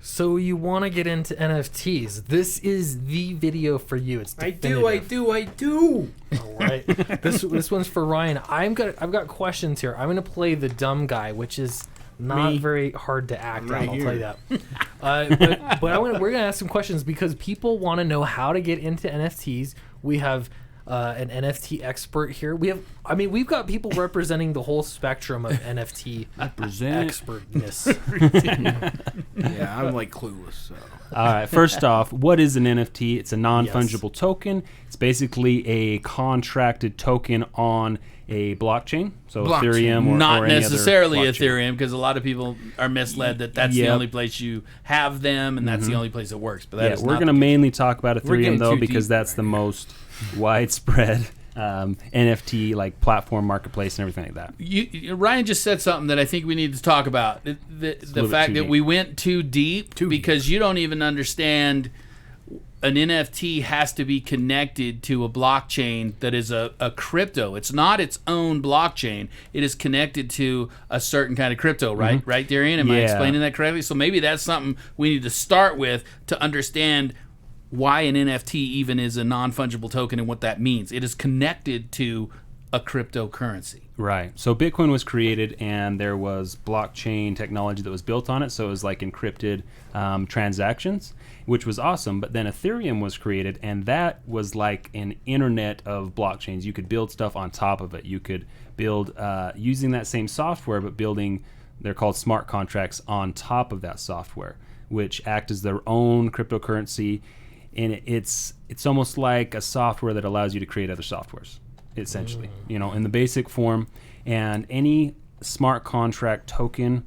So you want to get into NFTs? This is the video for you. It's definitive. I do. All right. This one's for Ryan. I've got questions here. I'm gonna play the dumb guy, which is not very hard to act out. I'll tell you that. But we're gonna ask some questions because people want to know how to get into NFTs. We have an NFT expert here. We've got people representing the whole spectrum of NFT expertness. Yeah, I'm like clueless. So. All right. First off, what is an NFT? It's a non-fungible token. It's basically a contracted token on a blockchain. So Ethereum or not any necessarily other Ethereum, because a lot of people are misled that that's the only place you have them and that's the only place it works. But that is we're going to mainly talk about Ethereum though, because that's the most widespread NFT like platform, marketplace, and everything like that. Ryan just said something that I think we need to talk about. The fact that we went too deep because you don't even understand. An NFT has to be connected to a blockchain that is a crypto. It's not its own blockchain. It is connected to a certain kind of crypto, right? Right, Darian? Am I explaining that correctly? So maybe that's something we need to start with to understand why an NFT even is a non-fungible token and what that means. It is connected to a cryptocurrency. Right. So Bitcoin was created and there was blockchain technology that was built on it. So it was like encrypted transactions, which was awesome. But then Ethereum was created and that was like an internet of blockchains. You could build stuff on top of it. You could build using that same software, but building, they're called smart contracts on top of that software, which act as their own cryptocurrency. And it's almost like a software that allows you to create other softwares, essentially, in the basic form. And any smart contract token,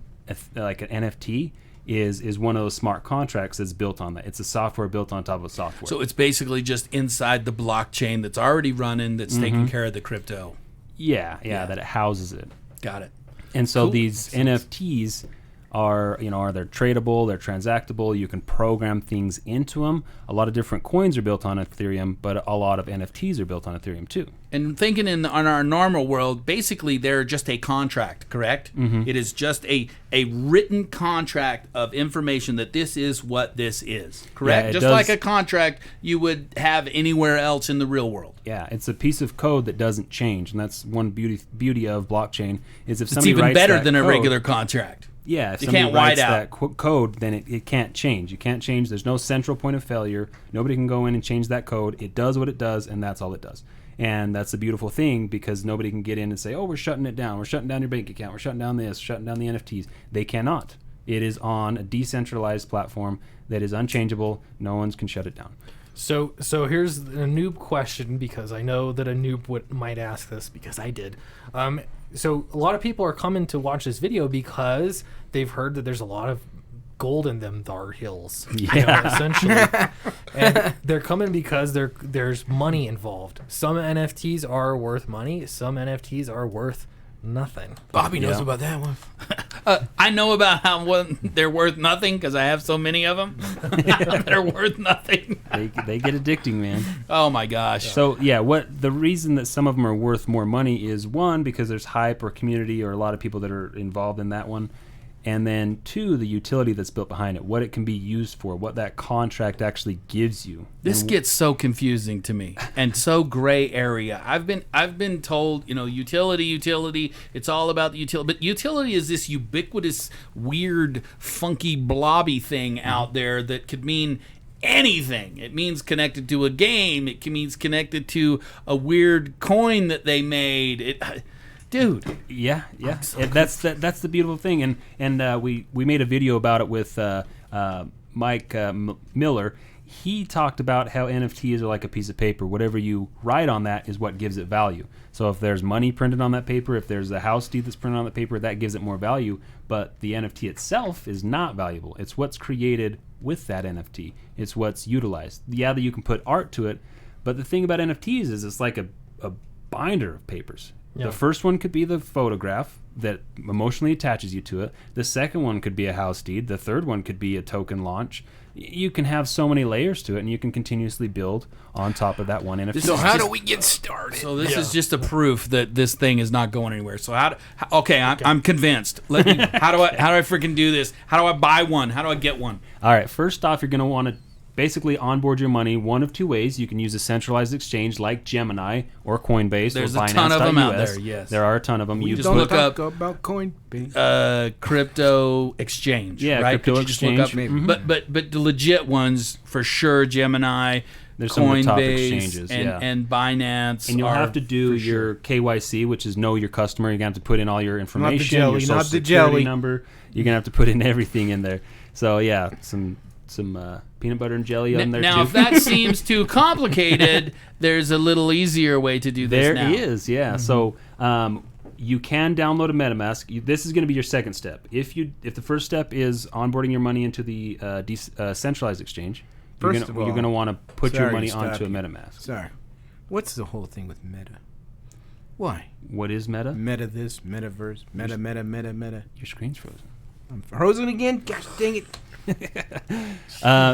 like an NFT, is one of those smart contracts that's built on that. It's a software built on top of software. So it's basically just inside the blockchain that's already running, that's taking care of the crypto. Yeah, that it houses it. Got it. And so these NFTs are they're tradable, they're transactable, you can program things into them. A lot of different coins are built on Ethereum, but a lot of NFTs are built on Ethereum too. And thinking on our normal world, basically they're just a contract, correct? It is just a written contract of information that this is what this is, correct? Yeah, just like a contract you would have anywhere else in the real world. Yeah, it's a piece of code that doesn't change, and that's one beauty of blockchain is if It's somebody even writes better that than a code, regular contract. Yeah, if you somebody can't writes white that code, then it can't change. You can't change. There's no central point of failure. Nobody can go in and change that code. It does what it does, and that's all it does. And that's a beautiful thing because nobody can get in and say, oh, we're shutting it down. We're shutting down your bank account. We're shutting down this, shutting down the NFTs. They cannot. It is on a decentralized platform that is unchangeable. No one can shut it down. So here's a noob question, because I know that a noob might ask this because I did. So a lot of people are coming to watch this video because they've heard that there's a lot of gold in them thar hills, essentially. And they're coming because there's money involved. Some NFTs are worth money. Some NFTs are worth nothing. Bobby knows about that one. I know about how they're worth nothing because I have so many of them. They're worth nothing. They get addicting, man. Oh my gosh. So the reason that some of them are worth more money is one, because there's hype or community or a lot of people that are involved in that one. And then two, the utility that's built behind it, what it can be used for, what that contract actually gives you. This gets so confusing to me and so gray area. I've been told, utility, it's all about the utility. But utility is this ubiquitous, weird, funky, blobby thing out there that could mean anything. It means connected to a game. It means connected to a weird coin that they made. Dude, yeah, that's the beautiful thing, and we made a video about it with Mike Miller. He talked about how NFTs are like a piece of paper. Whatever you write on that is what gives it value. So if there's money printed on that paper, if there's a house deed that's printed on that paper, that gives it more value. But the NFT itself is not valuable. It's what's created with that NFT. It's what's utilized. Yeah, that you can put art to it, but the thing about NFTs is it's like a binder of papers. Yeah. The first one could be the photograph that emotionally attaches you to it. The second one could be a house deed. The third one could be a token launch. You can have so many layers to it, and you can continuously build on top of that one NFT. So how do we get started? So this is just a proof that this thing is not going anywhere. So I'm convinced. How do I freaking do this? How do I buy one? How do I get one? All right, first off, you're going to want to basically onboard your money one of two ways. You can use a centralized exchange like Gemini or Coinbase. There's or a ton of them out Binance.us. there, yes. There are a ton of them. You just Don't look talk up about Coinbase. Crypto exchange. Yeah, right? crypto Could you just look exchange. up, but the legit ones for sure, Gemini, There's some of the top Coinbase, exchanges, and Binance. And you'll are have to do for your KYC, which is know your customer. You're going to have to put in all your information, jelly, your social not the security jelly. number. You're going to have to put in everything in there. So, yeah, some peanut butter and jelly on there, now, too. if that seems too complicated, there's a little easier way to do this There now. is, yeah. So you can download a MetaMask. This is going to be your second step. If the first step is onboarding your money into the centralized exchange, you're First of all, going to want to put your sorry money to stop onto a you. MetaMask. Sorry. What's the whole thing with Meta? Why? What is Meta? Meta this, Metaverse, Meta. Your screen's frozen. I'm frozen again? Gosh dang it.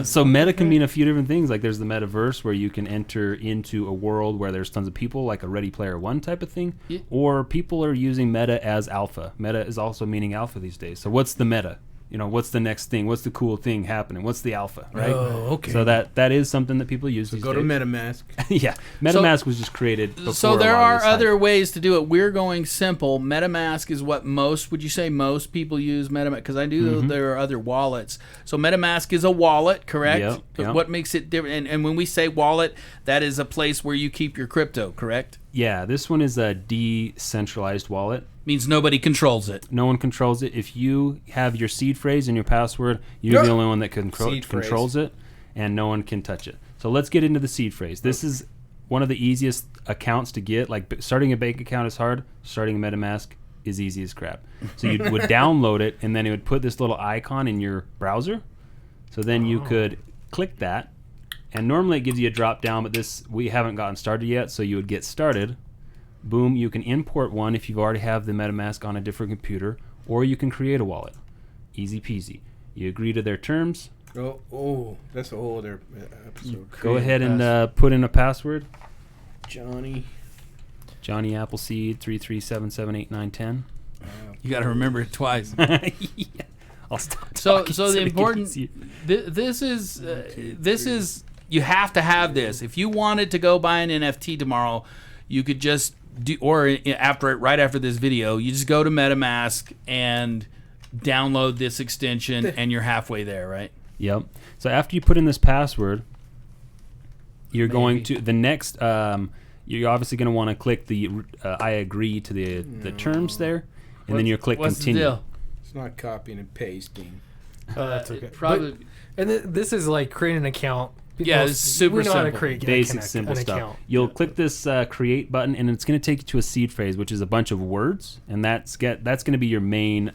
So Meta can mean a few different things. Like there's the metaverse where you can enter into a world where there's tons of people, like a Ready Player One type of thing. Yeah. Or people are using Meta as alpha. Meta is also meaning alpha these days. So what's the meta? What's the next thing? What's the cool thing happening? What's the alpha, right? Oh, okay. So that is something that people use these Go to days. MetaMask. Yeah, MetaMask was just created before So a there lot of are this hype. other ways to do it. We're going simple. MetaMask is what would you say most people use MetaMask? Because I do know there are other wallets. So MetaMask is a wallet, correct? Yep, But yep. what makes it different? And when we say wallet, that is a place where you keep your crypto, correct? Yeah, this one is a decentralized wallet. Means nobody controls it. No one controls it. If you have your seed phrase and your password, you're the only one that Seed phrase. controls it, and no one can touch it. So let's get into the seed phrase. This is one of the easiest accounts to get. Like starting a bank account is hard. Starting a MetaMask is easy as crap. So you would download it, and then it would put this little icon in your browser. So then you could click that, and normally it gives you a drop down, but we haven't gotten started yet. So you would get started. Boom, you can import one if you already have the MetaMask on a different computer, or you can create a wallet. Easy peasy. You agree to their terms. Oh, that's a whole other episode. Go ahead and put in a password. Johnny Appleseed 33778910. You got to remember it twice. Yeah. I'll stop. So talking the it gets important easier. this is you have to have this. If you wanted to go buy an NFT tomorrow, you could just right after this video, you just go to MetaMask and download this extension, and you're halfway there, right? Yep. So after you put in this password, you're going to the next. You're obviously going to want to click the I agree to the terms there, and then you click What's continue. the deal? It's not copying and pasting. Oh, that's okay. Probably. This is like creating an account. Yeah, it's super we know how to simple. create Basic, simple an stuff. account. You'll click this create button, and it's going to take you to a seed phrase, which is a bunch of words, and that's going to be your main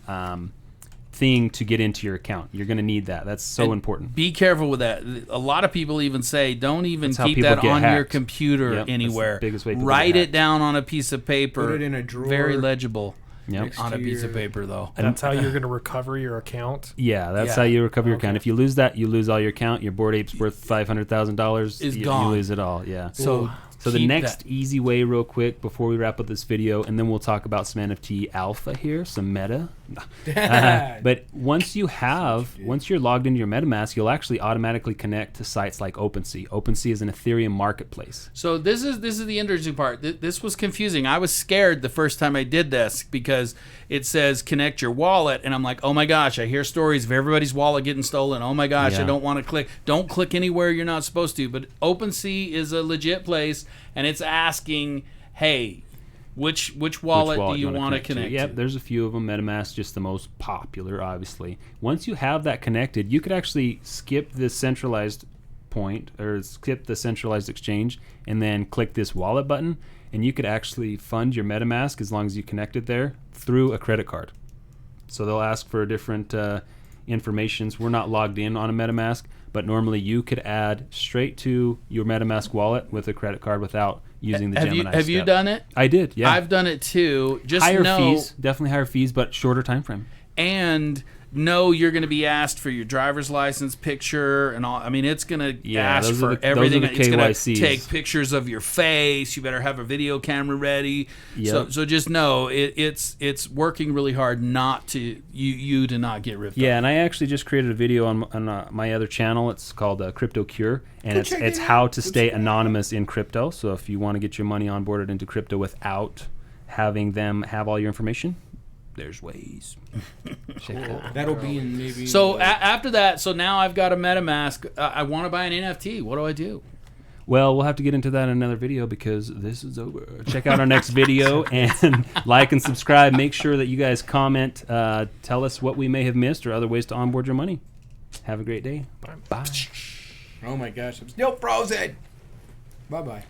thing to get into your account. You're going to need that. That's so And important. Be careful with that. A lot of people even say, don't even That's how keep people that get on your hacked. computer Yep, that's the anywhere. biggest way people Write get it hacked. down on a piece of paper. Put it in a drawer. Very legible Yep. on a piece of Here. paper, though. That's how you're going to recover your account. Yeah, that's Yeah. how you recover your Okay. account. If you lose that, you lose all your account. Your Bored Ape's worth $500,000. Is You gone. lose it all. Yeah. So the keep next that. easy way, real quick, before we wrap up this video, and then we'll talk about some NFT alpha here, some meta. But once you're logged into your MetaMask, you'll actually automatically connect to sites like OpenSea. OpenSea is an Ethereum marketplace. So this is the interesting part. This was confusing. I was scared the first time I did this because it says connect your wallet, and I'm like, oh my gosh, I hear stories of everybody's wallet getting stolen. Oh my gosh, Yeah. I don't want to click. Don't click anywhere you're not supposed to. But OpenSea is a legit place, and it's asking, hey, which wallet do you want to connect to? Yep, there's a few of them. MetaMask just the most popular, obviously. Once you have that connected, you could actually skip this centralized point or skip the centralized exchange and then click this wallet button, and you could actually fund your MetaMask as long as you connect it there through a credit card. So they'll ask for different informations. We're not logged in on a MetaMask, but normally you could add straight to your MetaMask wallet with a credit card without using the Gemini Have you step. done it? I did, yeah. I've done it too. Just higher know, fees, definitely higher fees, but shorter time frame. and know you're going to be asked for your driver's license picture and all. I mean, it's going to ask for everything. Those are the It's going KYCs. to take pictures of your face. You better have a video camera ready. Yep. So just know it's working really hard not to you to not get ripped Yeah, off. and I actually just created a video on my other channel. It's called Crypto Cure, and it's how to stay anonymous in crypto. So if you want to get your money onboarded into crypto without having them have all your information, there's ways. Check it out. That'll be in maybe. So after that, so now I've got a MetaMask. I want to buy an NFT. What do I do? Well, we'll have to get into that in another video because this is over. Check out our next video and like and subscribe. Make sure that you guys comment. Tell us what we may have missed or other ways to onboard your money. Have a great day. Bye. Oh my gosh, I'm still frozen. Bye bye.